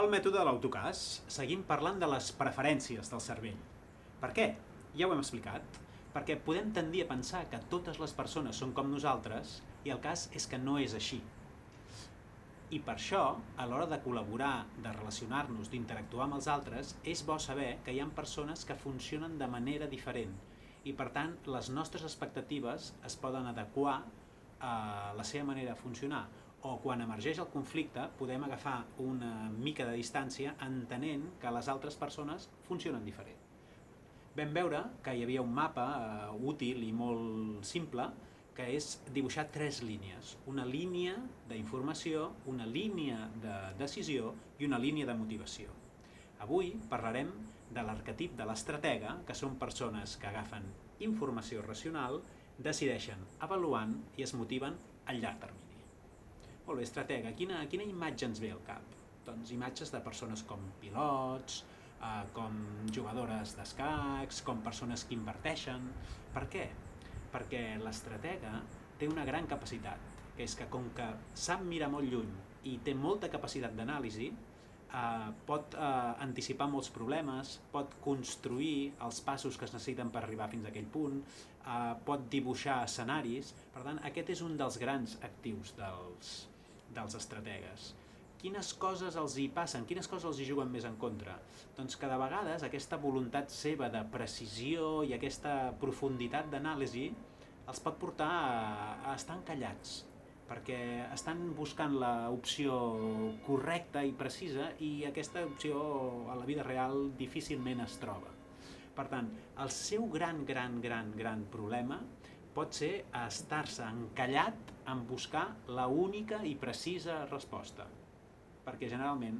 El mètode de l'autocàs. Seguim parlant de les preferències del cervell. Per què? Ja ho hem explicat. Perquè podem tendir a pensar que totes les persones són com nosaltres i el cas és que no és així. I per això, a l'hora de col·laborar, de relacionar-nos, d'interactuar amb els altres, és bo saber que hi ha persones que funcionen de manera diferent i per tant les nostres expectatives es poden adequar a la seva manera de funcionar, o quan emergeix el conflicte podem agafar una mica de distància entenent que les altres persones funcionen diferent. Vam veure que hi havia un mapa útil i molt simple que és dibuixar 3 línies. Una línia d'informació, una línia de decisió i una línia de motivació. Avui parlarem de l'arquetip de l'estratega, que són persones que agafen informació racional, decideixen avaluant i es motiven a llarg termini. Molt bé, estratega, quina imatge ens ve al cap? Doncs imatges de persones com pilots, com jugadores d'escacs, com persones que inverteixen. Per què? Perquè l'estratega té una gran capacitat, que és que com que sap mirar molt lluny i té molta capacitat d'anàlisi, pot anticipar molts problemes, pot construir els passos que es necessiten per arribar fins a aquell punt, pot dibuixar escenaris. Per tant, aquest és un dels grans actius dels estrategues. Quines coses els hi passen? Quines coses els hi juguen més en contra? Doncs que de vegades aquesta voluntat seva de precisió i aquesta profunditat d'anàlisi els pot portar a estar encallats, perquè estan buscant l'opció correcta i precisa i aquesta opció a la vida real difícilment es troba. Per tant, el seu gran problema pot ser estar-se encallat en buscar la única i precisa resposta, perquè generalment